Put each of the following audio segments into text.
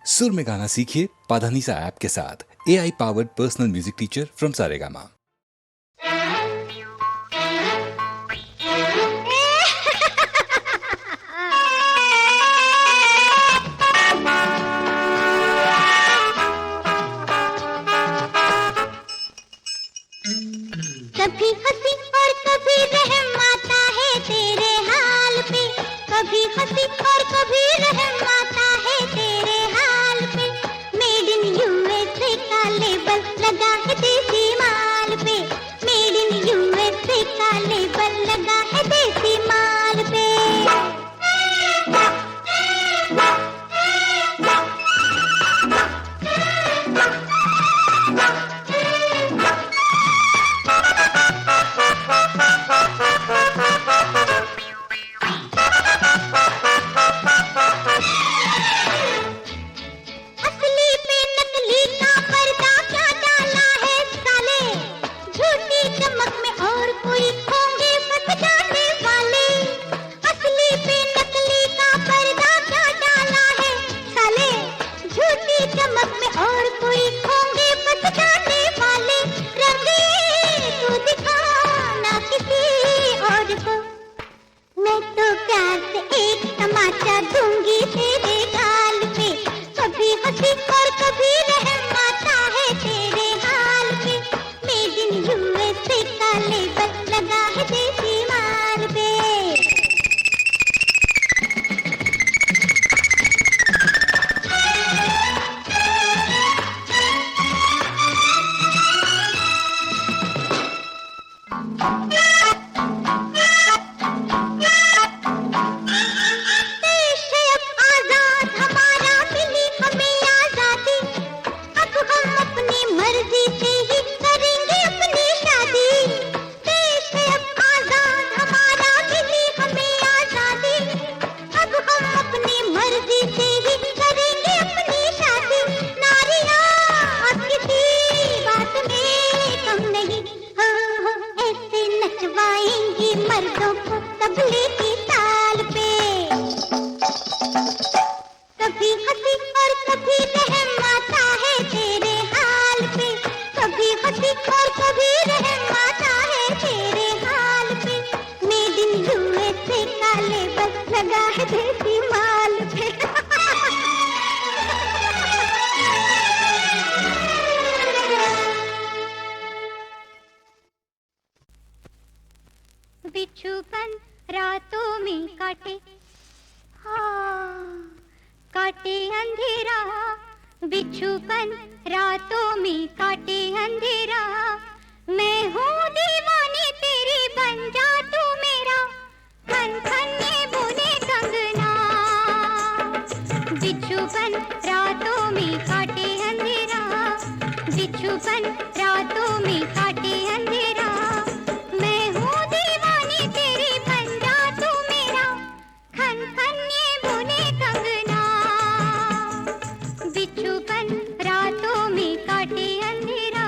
सुर में गाना सीखिए पाधानीसा ऐप के साथ। AI powered personal music teacher from Saregama. कभी हंसी और कभी रहम आता है तेरे हाल पे, कभी हंसी और कभी रहम आता है तेरे हाल पे। मेड इन यूएसए का लेबल लगा है देसी माल पे, मेड इन यूएसए का लेबल लगा है देसी माल पे। असली पे नकली का पर्दा क्या डाला है साले, झूठी चमक में और कोई होंगे बच जाने वाले। असली पे नकली का पर्दा क्या डाला है साले, झूठी चमक में और कोई होंगे बच जाने वाले। रंगे तू दिखाना किसी और को, मैं तो प्यार से एक तमाचा दूंगी तेरे गाल पे। कभी हंसी और कभी रहम आता है तेरे हाल पे। मेड इन यूएसए का लेबल लगा है देसी माल पे। देश है अब आजाद हमारा, मिली हमें आजादी। अब हम अपनी मर्जी से ही करेंगे अपनी शादी। देश है अब आजाद हमारा, मिली हमें आजादी। अब हम अपनी मर्जी से ही करेंगे अपनी शादी। नारियां अब किसी बात में कम नहीं, हाँ ऐसे नचवाएंगी मर्दों को तबले की ताल पे। कभी हंसी और कभी रहम आता है तेरे हाल पे, कभी हंसी और कभी रहम आता है तेरे हाल पे। मेड इन यूएसए का लेबल लगा है देसी माल पे। बिच्छूपन रातों में काटे, हाँ काटे अंधेरा। बिच्छूपन रातों में काटे अंधेरा। मैं हूँ दीवानी तेरी, बन जा तू मेरा। खन खन ये बोले कंगना। बिच्छूपन रातों में काटे अंधेरा, बिच्छूपन रातों में काटे अंधेरा। मैं हूँ दीवानी तेरी, बन जा तू मेरा। खन खन ये बोले कंगना। बिच्छूपन रातों में काटे अंधेरा।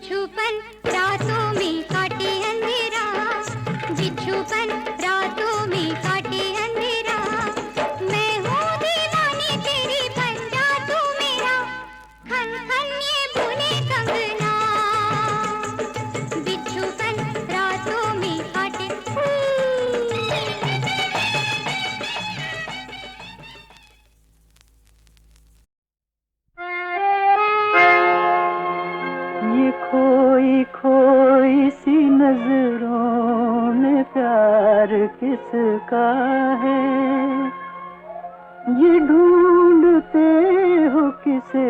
बिच्छूपन रातों में काटे अंधेरा, बिच्छूपन रातों में काटे अंधेरा। मैं हूँ दीवानी तेरी, बन जा तू मेरा, खन खन ये भूले कंगना, बिच्छूपन रातों में काटे। ये खोई खोई सी नजरों में प्यार किसका है, ये ढूंढते हो किसे,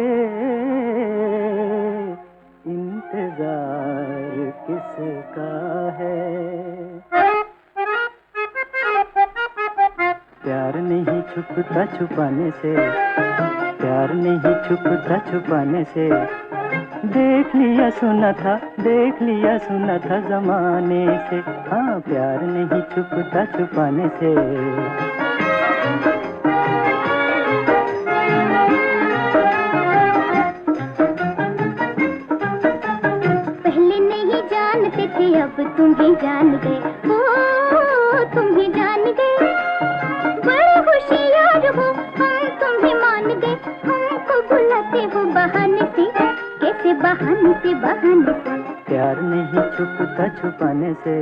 इंतजार किसका है। प्यार नहीं छुपता छुपाने से, प्यार नहीं छुपता छुपाने से, देख लिया सुना था, देख लिया सुना था जमाने से। हाँ, प्यार नहीं छुपता छुपाने से। पहले नहीं जानते थे, अब तुम्हें जान गए, ओ तुम्हें जान गए। बड़े होशियार हो, हम तुम्हें मान गए, हमको बुलाते हो बहाने से, कैसे बहाने से, बहाने से। प्यार नहीं छुपता छुपाने से,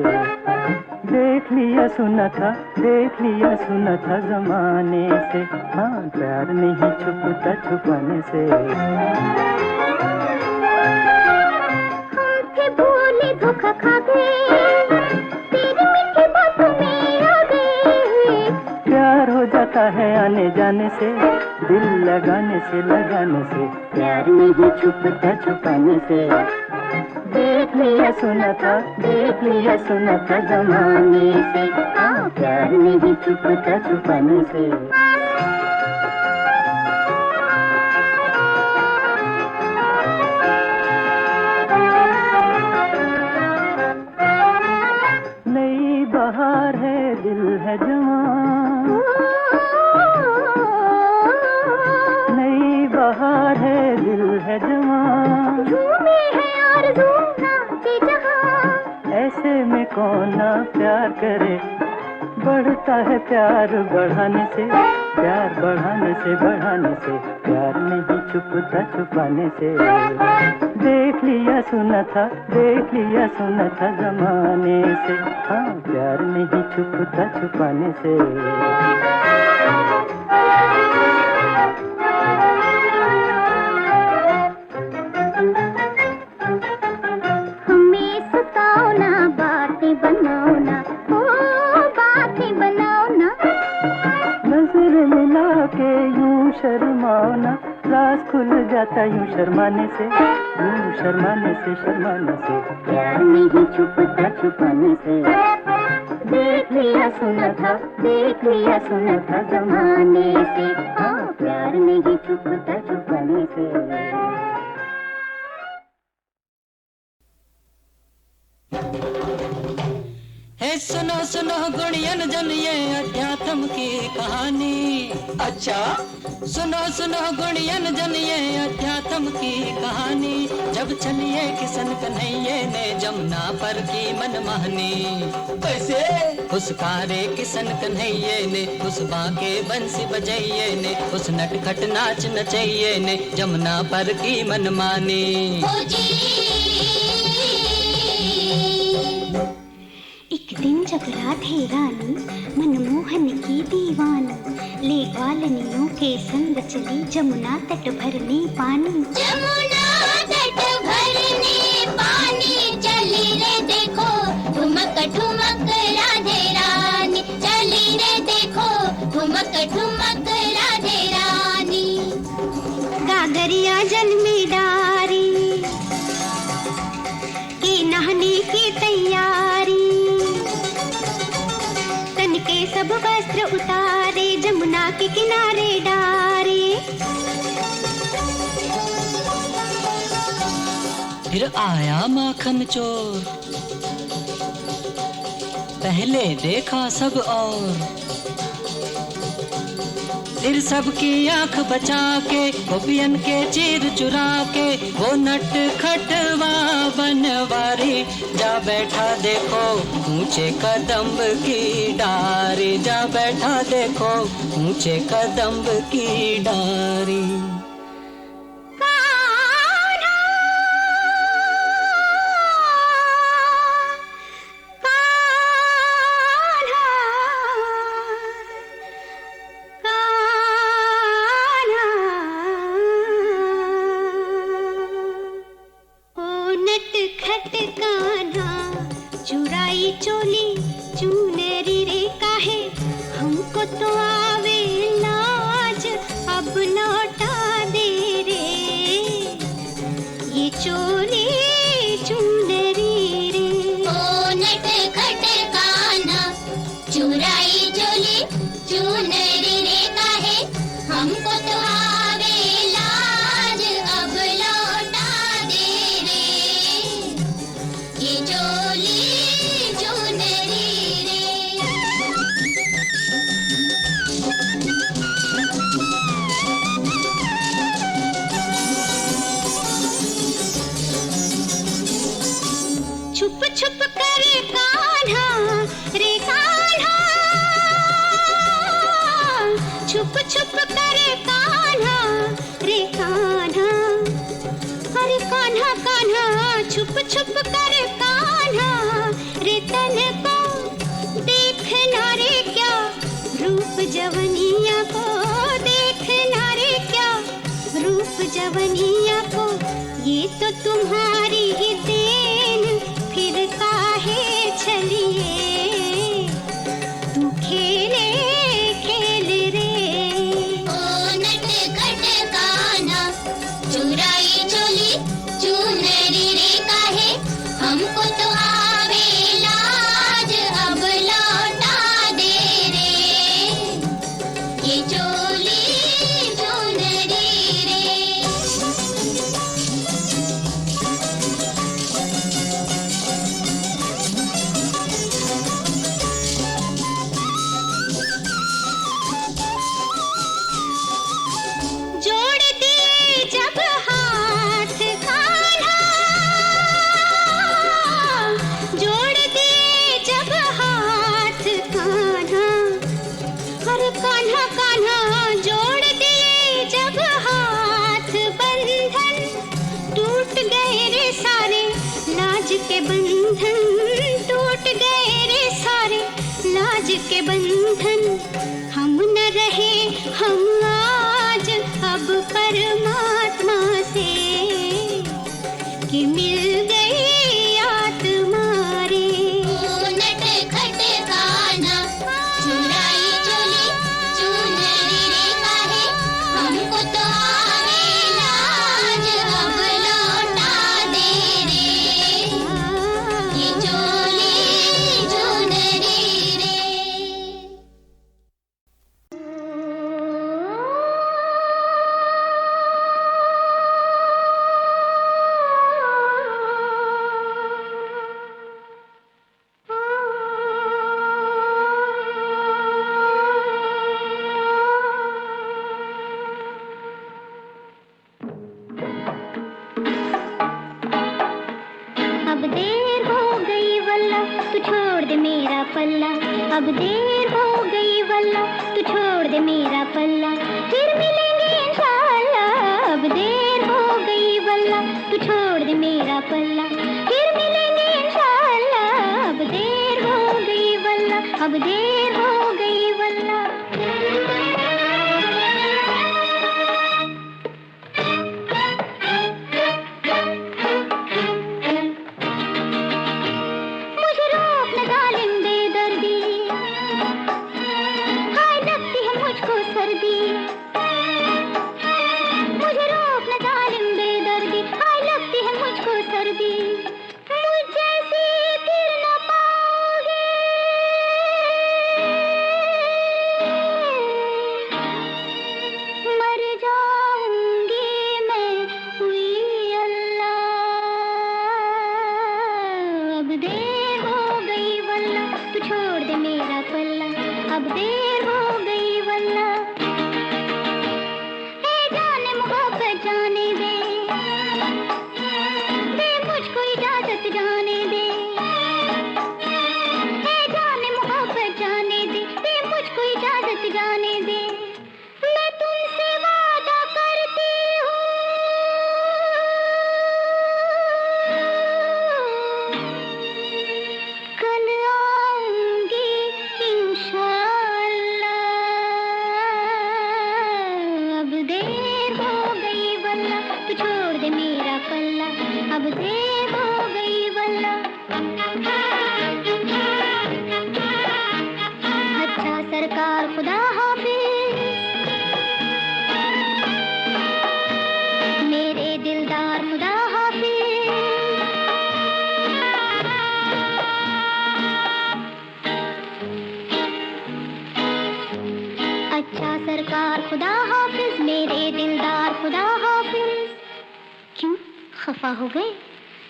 देख लिया सुना था, देख लिया सुना था जमाने से। हाँ, प्यार नहीं छुपता छुपाने से। हम थे भोले, धोखा खा गए, तेरी मीठी बातों में आ गए। प्यार हो जाता है आने जाने से, दिल लगाने से, लगाने से। प्यार नहीं छुपता छुपाने से, देख लिया सुना था, देख लिया सुना था जमाने से। हाँ, प्यार नहीं छुपता छुपाने से। नई बहार है, दिल है जवान, नई बहार है, दिल है जवान। झूमे है आरज़ू, नाचे जहां, ऐसे में कौन ना प्यार करे, बढ़ता है प्यार बढ़ाने से, प्यार बढ़ाने से, बढ़ाने से। प्यार नहीं छुपता छुपाने से, देख लिया सुना था, देख लिया सुना था जमाने से। हाँ, प्यार नहीं छुपता छुपाने से। हमें सताओ ना, बातें बनाओ ना, ओ बातें बनाओ ना। नजर मिला के यूं शर्माओ ना, राज खुल जाता यूं शर्माने से, यूं शर्माने से, शर्माने से। प्यार नहीं छुपता छुपाने से, देख लिया सुना था, देख लिया सुना था जमाने से। हाँ, प्यार नहीं छुपता छुपाने से। हे सुनो सुनो गुणियन जन ये अध्यात्म की कहानी। अच्छा, सुनो सुनो गुणियन जन ये अध्यात्म की कहानी। जब चलिए किशन कन्हैये ने जमुना पर की मनमानी। कैसे? उस कारे किशन कन्हैये ने, उस बाके बंसी बजैये ने, उस नटखट नाच नचैये ने जमुना पर की मनमानी। एक दिन जब राधे रानी मनमोहन की दीवानी, ले ग्वालनियों के संग चली जमुना तट भरने पानी। जमुना तट भरने पानी, चली रे देखो ठुमक ठुमक राधे रानी, चली रे देखो ठुमक ठुमक राधे रानी। गागरिया जल में डारी की नहाने की तैयारी, तन के सब वस्त्र उतारे जमुना के किनारे डारे। फिर आया माखन चोर, पहले देखा सब और फिर सबकी आंख बचा के गोपियन के चीर चुरा के वो नट खटवा बनवारी जा बैठा देखो ऊंचे कदम्ब की डारी, जा बैठा देखो ऊंचे कदम्ब की डारी। चुराई चोली चुनरी रे काहे हमको तो आवे लाज, अब लौटा दे रे ये चोली चुनरी रे। ओ नट खट कान्हा चुराई चोली चुनरी रे काहे हमको तो आवे लाज, अब लौटा दे रे ये चोली छुप छुप करे कान्हा रे कान्हा, छुप छुप करे कान्हा रे कान्हा, अरे कान्हा कान्हा छुप छुप करे कान्हा रे तन को देखना रे क्या रूप जवनिया को, देखना रे क्या रूप जवनिया को, ये तो तुम्हारी ही देन फिर काहे चलिए तू खेले खेल रे। ओ नट खट कान्हा चुराई चोली चुनरी रे काहे हमको तो आवे लाज, अब लौटा दे रे ये चोली चुनरी रे। जोड़ दिए जब हाथ कान्हा, जोड़ दिए जब हाथ कान्हा, अरे कान्हा कान्हा जोड़ दिए जब हाथ, बंधन टूट गए रे सारे लाज के बंधन, टूट गए रे सारे लाज के बंधन, हम न रहे हम आज अब परमात्मा से कि मिल गई आत्मा रे। ओ नट खट कान्हा चुराई चोली चुनरी रे काहे हमको तो आवे लाज, अब लौटा दे रे ये चोली चुनरी रे। अब देर हो गई वल्ला तू छोड़ दे मेरा पल्ला, अब देर हो गई वल्ला तू छोड़ दे मेरा पल्ला, फिर मिलेंगे इंशाअल्लाह। अब देर हो गई वल्ला तू छोड़ दे मेरा पल्ला, फिर मिलेंगे इंशाअल्लाह। अब देर हो गई वल्ला, अब देर हो गई वल्ला। मुझे रोक न जालिम बेदर्दी, हाय लगती है मुझको सर्दी, मुझे रोक न जालिम बेदर्दी, हाय लगती है मुझको सर्दी, मुझ जैसी फिर न पाओगे। खफा हो गए,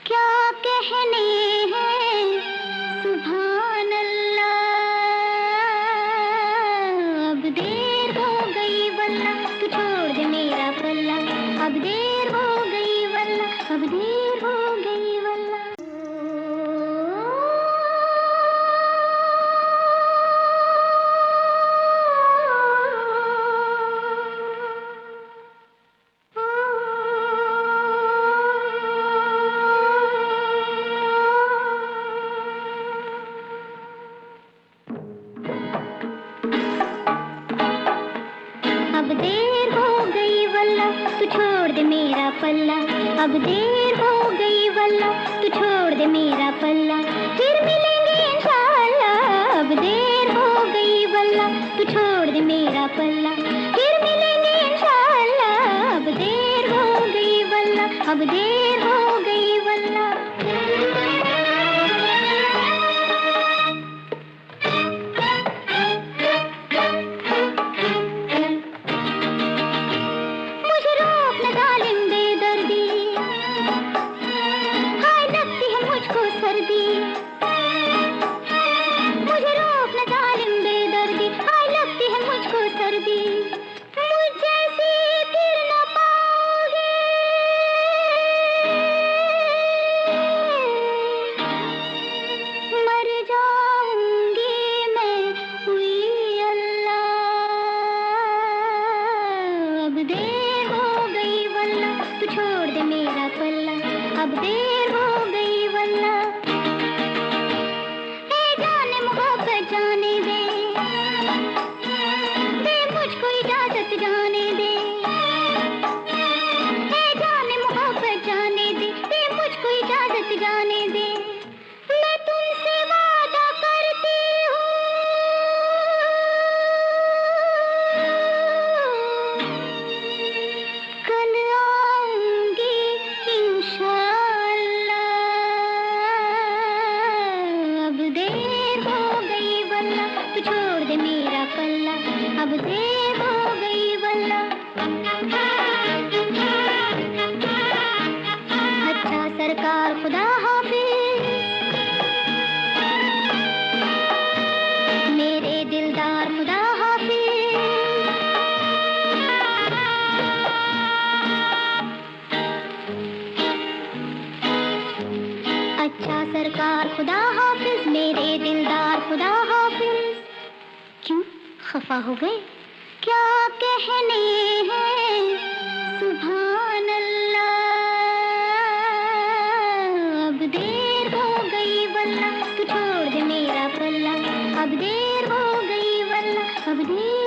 क्या कहने हैं सुभान अल्लाह। अब देर हो गई वल्ला, तू छोड़ दे मेरा पल्ला। अब देर हो गई वल्ला, अब देर हो गई वल्ला। अब देर हो गई वल्ला, तू छोड़ दे मेरा पल्ला। अब देर हो गई वल्ला, तू छोड़ दे मेरा पल्ला। फिर मिलेंगे इंशाअल्लाह। अब देर हो गई वल्ला, तू छोड़ दे मेरा पल्ला। फिर मिलेंगे इंशाअल्लाह। अब देर हो गई वल्ला, अब देर हो गई वल्ला। छोड़ दे मेरा पल्ला, अब देर हो गई वल्ला। ए जाने मोहब्बत जाने दे, दे मुझको इजाजत जाने दे। ए जाने मोहब्बत जाने दे, दे मुझको इजाजत जाने दे। मैं तुमसे वादा करती हूँ, कल आऊंगी इंशाअल्लाह। अब देर हो गई वल्ला, तू छोड़ दे मेरा पल्ला। अब देर हो गई वल्ला। अच्छा सरकार खुदा हाफिज, मेरे दिलदार खुदा हाफिज। अच्छा सरकार खुदा हाफिज, मेरे दिलदार खुदा हाफिज। क्यों खफा हो गए, क्या कहने हैं सुभान अल्लाह। अब देर हो गई वल्ला, तू छोड़ दे मेरा पल्ला। अब देर हो गई वल्ला, अब देर